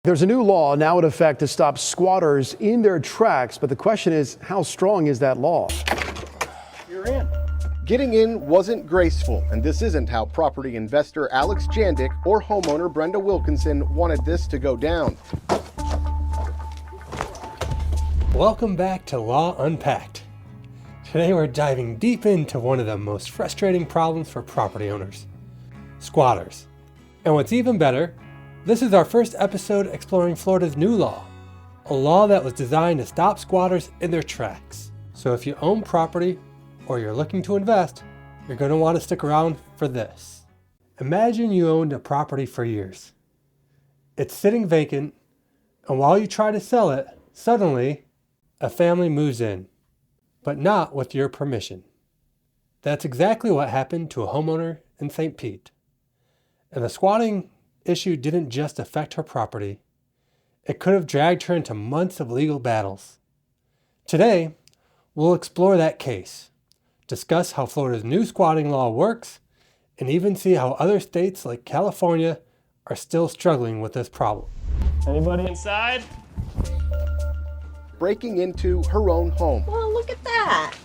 There's a new law now in effect to stop squatters in their tracks, but the question is, how strong is that law? You're in. Getting in wasn't graceful, and this isn't how property investor Alex Jandick or homeowner Brenda Wilkinson wanted this to go down. Welcome back to Law Unpacked. Today we're diving deep into one of the most frustrating problems for property owners: squatters. And what's even better, this is our first episode exploring Florida's new law, a law that was designed to stop squatters in their tracks. So if you own property or you're looking to invest, you're going to want to stick around for this. Imagine you owned a property for years. It's sitting vacant, and while you try to sell it, suddenly a family moves in, but not with your permission. That's exactly what happened to a homeowner in St. Pete. And the squatting issue didn't just affect her property. It could have dragged her into months of legal battles. Today, we'll explore that case, discuss how Florida's new squatting law works, and even see how other states like California are still struggling with this problem. Anybody inside? Breaking into her own home. Well, look at that.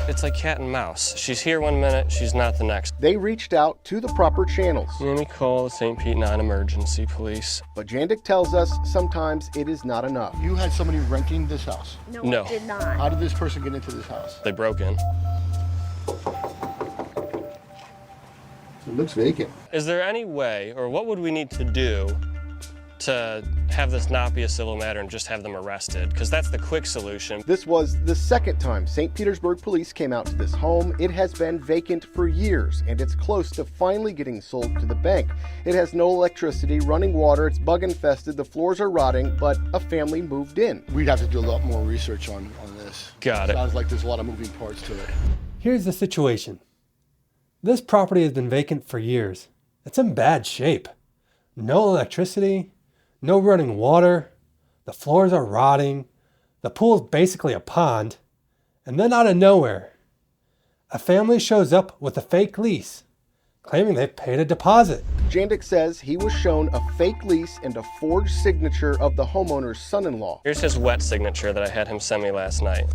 It's like cat and mouse. She's here one minute, she's not the next. They reached out to the proper channels. Let me call the St. Pete non-emergency police. But Jandick tells us sometimes it is not enough. You had somebody renting this house. No. I did not. How did this person get into this house? They broke in. It looks vacant. Is there any way, or what would we need to do to have this not be a civil matter and just have them arrested? Because that's the quick solution. This was the second time St. Petersburg police came out to this home. It has been vacant for years, and it's close to finally getting sold to the bank. It has no electricity, running water, it's bug infested, the floors are rotting, but a family moved in. We'd have to do a lot more research on this. Got it. Sounds like there's a lot of moving parts to it. Here's the situation. This property has been vacant for years. It's in bad shape. No electricity, no running water, the floors are rotting, the pool's basically a pond, and then out of nowhere, a family shows up with a fake lease, claiming they've paid a deposit. Jandick says he was shown a fake lease and a forged signature of the homeowner's son-in-law. Here's his wet signature that I had him send me last night.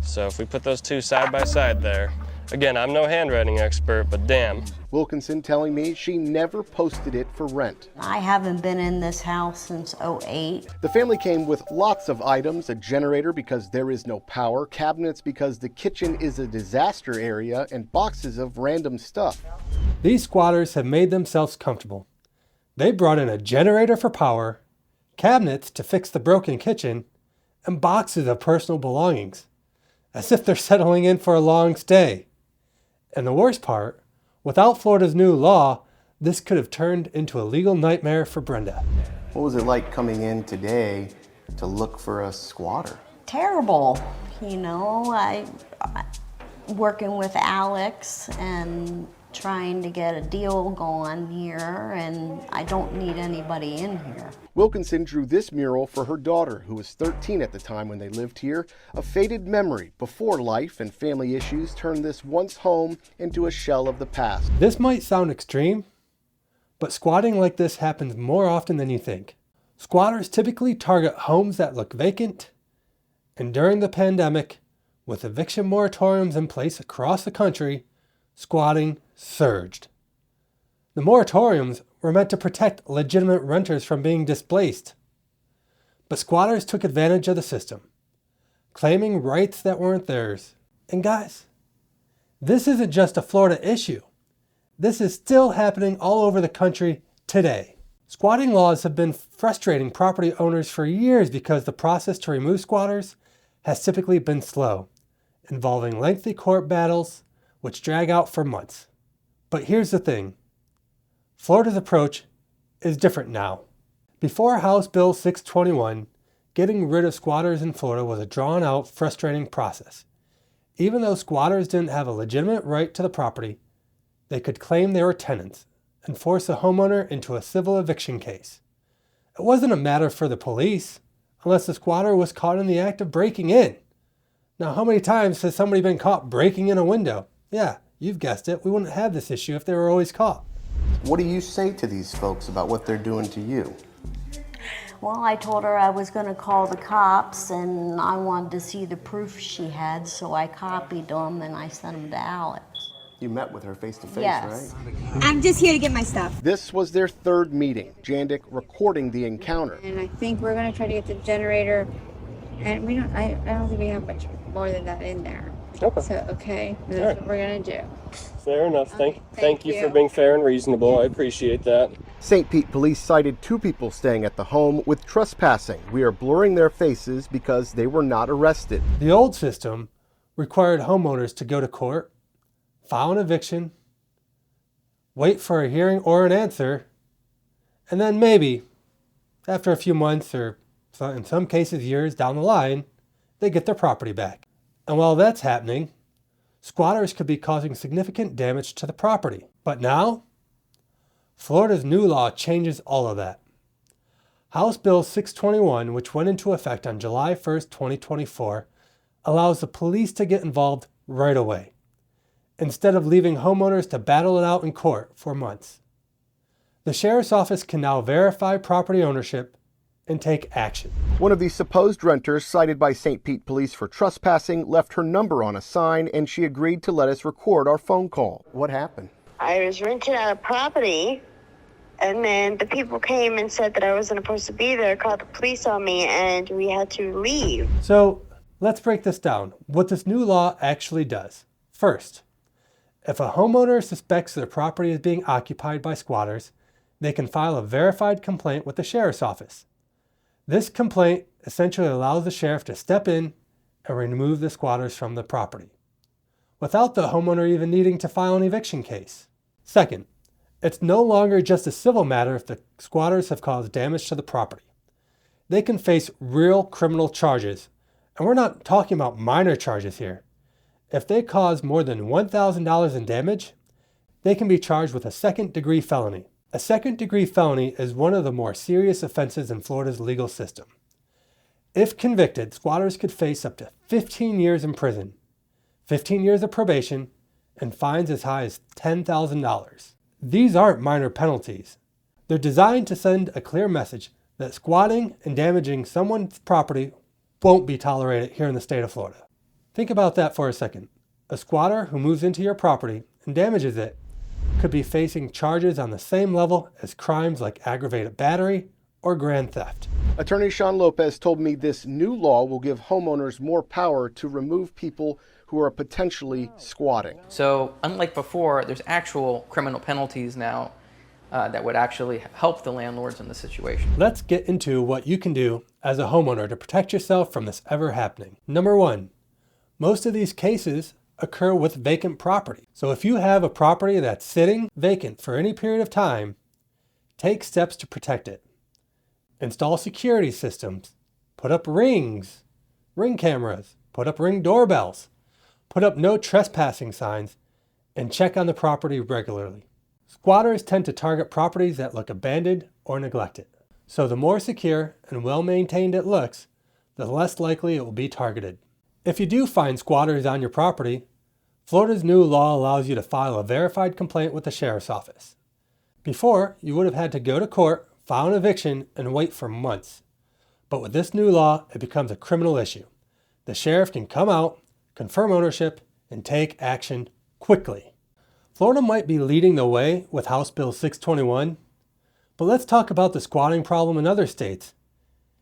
So if we put those two side by side there, again, I'm no handwriting expert, but damn. Wilkinson telling me she never posted it for rent. I haven't been in this house since '08. The family came with lots of items, a generator because there is no power, cabinets because the kitchen is a disaster area, and boxes of random stuff. These squatters have made themselves comfortable. They brought in a generator for power, cabinets to fix the broken kitchen, and boxes of personal belongings, as if they're settling in for a long stay. And the worst part, without Florida's new law, this could have turned into a legal nightmare for Brenda. What was it like coming in today to look for a squatter? Terrible. You know, I working with Alex and trying to get a deal going here, and I don't need anybody in here. Wilkinson drew this mural for her daughter, who was 13 at the time when they lived here, a faded memory before life and family issues turned this once home into a shell of the past. This might sound extreme, but squatting like this happens more often than you think. Squatters typically target homes that look vacant, and during the pandemic, with eviction moratoriums in place across the country, squatting surged. The moratoriums were meant to protect legitimate renters from being displaced. But squatters took advantage of the system, claiming rights that weren't theirs. And guys, this isn't just a Florida issue. This is still happening all over the country today. Squatting laws have been frustrating property owners for years because the process to remove squatters has typically been slow, involving lengthy court battles, which drag out for months. But here's the thing. Florida's approach is different now. Before House Bill 621, getting rid of squatters in Florida was a drawn-out, frustrating process. Even though squatters didn't have a legitimate right to the property, they could claim they were tenants and force the homeowner into a civil eviction case. It wasn't a matter for the police, unless the squatter was caught in the act of breaking in. Now, how many times has somebody been caught breaking in a window? Yeah, you've guessed it. We wouldn't have this issue if they were always caught. What do you say to these folks about what they're doing to you? well, I told her I was going to call the cops and I wanted to see the proof she had, so I copied them and I sent them to Alex. You met with her face to face, Yes. right? I'm just here to get my stuff. This was their third meeting, Jandik recording the encounter. And I think we're going to try to get the generator. And I don't think we have much more than that in there. Okay. So, okay, that's what we're going to do. Fair enough. Okay, Thank you for being fair and reasonable. I appreciate that. St. Pete police cited 2 people staying at the home with trespassing. We are blurring their faces because they were not arrested. The old system required homeowners to go to court, file an eviction, wait for a hearing or an answer, and then maybe, after a few months or in some cases years down the line, they get their property back. And while that's happening, squatters could be causing significant damage to the property. But now, Florida's new law changes all of that. House Bill 621, which went into effect on July 1st, 2024, allows the police to get involved right away, instead of leaving homeowners to battle it out in court for months. The sheriff's office can now verify property ownership and take action. One of the supposed renters cited by St. Pete police for trespassing left her number on a sign, and she agreed to let us record our phone call. What happened? I was renting out a property, and then the people came and said that I wasn't supposed to be there, called the police on me, and we had to leave. So let's break this down. What this new law actually does. First, if a homeowner suspects their property is being occupied by squatters, they can file a verified complaint with the sheriff's office. This complaint essentially allows the sheriff to step in and remove the squatters from the property, without the homeowner even needing to file an eviction case. Second, it's no longer just a civil matter if the squatters have caused damage to the property. They can face real criminal charges, and we're not talking about minor charges here. If they cause more than $1,000 in damage, they can be charged with a second-degree felony. A second-degree felony is one of the more serious offenses in Florida's legal system. If convicted, squatters could face up to 15 years in prison, 15 years of probation, and fines as high as $10,000. These aren't minor penalties. They're designed to send a clear message that squatting and damaging someone's property won't be tolerated here in the state of Florida. Think about that for a second. A squatter who moves into your property and damages it could be facing charges on the same level as crimes like aggravated battery or grand theft. Attorney Sean Lopez told me this new law will give homeowners more power to remove people who are potentially squatting. So unlike before, there's actual criminal penalties now that would actually help the landlords in the situation. Let's get into what you can do as a homeowner to protect yourself from this ever happening. Number 1, most of these cases occur with vacant property. So if you have a property that's sitting vacant for any period of time, take steps to protect it. Install security systems, put up ring cameras, put up ring doorbells, put up no trespassing signs, and check on the property regularly. Squatters tend to target properties that look abandoned or neglected. So the more secure and well-maintained it looks, the less likely it will be targeted. If you do find squatters on your property, Florida's new law allows you to file a verified complaint with the sheriff's office. Before, you would have had to go to court, file an eviction, and wait for months. But with this new law, it becomes a criminal issue. The sheriff can come out, confirm ownership, and take action quickly. Florida might be leading the way with House Bill 621, but let's talk about the squatting problem in other states.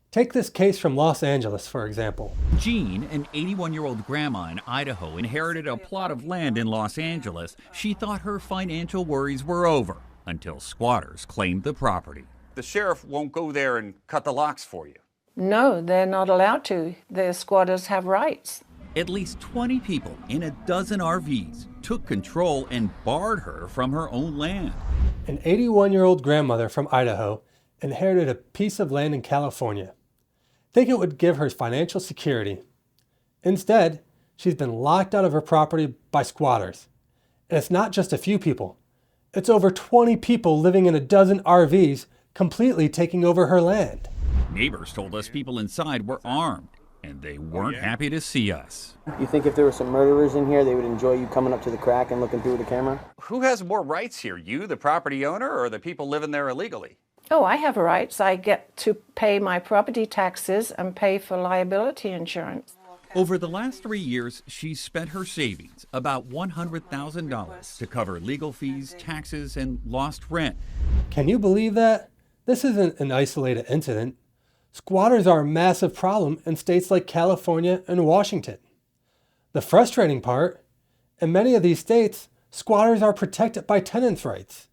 Take this case from Los Angeles, for example. Jean, an 81-year-old grandma in Idaho, inherited a plot of land in Los Angeles. She thought her financial worries were over until squatters claimed the property. The sheriff won't go there and cut the locks for you. No, they're not allowed to. The squatters have rights. At least 20 people in a dozen RVs took control and barred her from her own land. An 81-year-old grandmother from Idaho inherited a piece of land in California. Think it would give her financial security. Instead, she's been locked out of her property by squatters. And it's not just a few people. It's over 20 people living in a dozen RVs, completely taking over her land. Neighbors told us people inside were armed, and they weren't happy to see us. You think if there were some murderers in here, they would enjoy you coming up to the crack and looking through the camera? Who has more rights here, you, the property owner, or the people living there illegally? Oh, I have rights. I get to pay my property taxes and pay for liability insurance. Over the last 3 years, she's spent her savings, about $100,000, to cover legal fees, taxes, and lost rent. Can you believe that? This isn't an isolated incident. Squatters are a massive problem in states like California and Washington. The frustrating part, in many of these states, squatters are protected by tenants' rights.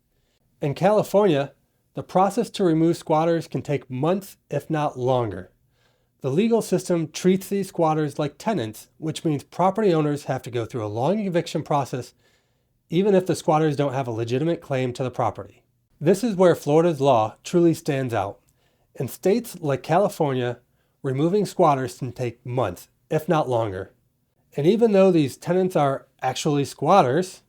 In California, the process to remove squatters can take months, if not longer. The legal system treats these squatters like tenants, which means property owners have to go through a long eviction process, even if the squatters don't have a legitimate claim to the property. This is where Florida's law truly stands out. In states like California, removing squatters can take months, if not longer. And even though these tenants are actually squatters,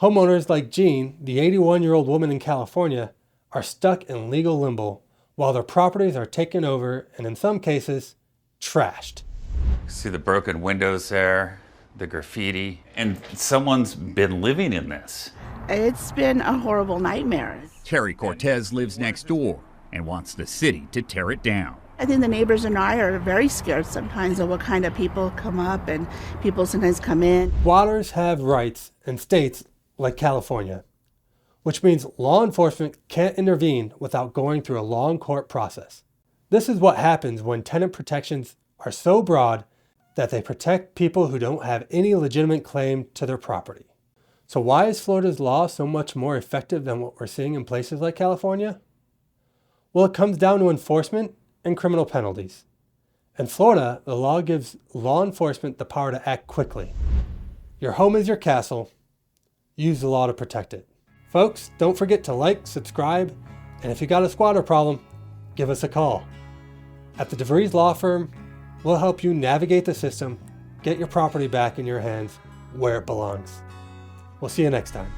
homeowners like Jean, the 81-year-old woman in California, are stuck in legal limbo while their properties are taken over and in some cases, trashed. See the broken windows there, the graffiti, and someone's been living in this. It's been a horrible nightmare. Terry Cortez lives next door and wants the city to tear it down. I think the neighbors and I are very scared sometimes of what kind of people come up, and people sometimes come in. Squatters have rights in states like California, which means law enforcement can't intervene without going through a long court process. This is what happens when tenant protections are so broad that they protect people who don't have any legitimate claim to their property. So why is Florida's law so much more effective than what we're seeing in places like California? Well, it comes down to enforcement and criminal penalties. In Florida, the law gives law enforcement the power to act quickly. Your home is your castle. Use the law to protect it. Folks, don't forget to like, subscribe, and if you got a squatter problem, give us a call. At the DeVries Law Firm, we'll help you navigate the system, get your property back in your hands where it belongs. We'll see you next time.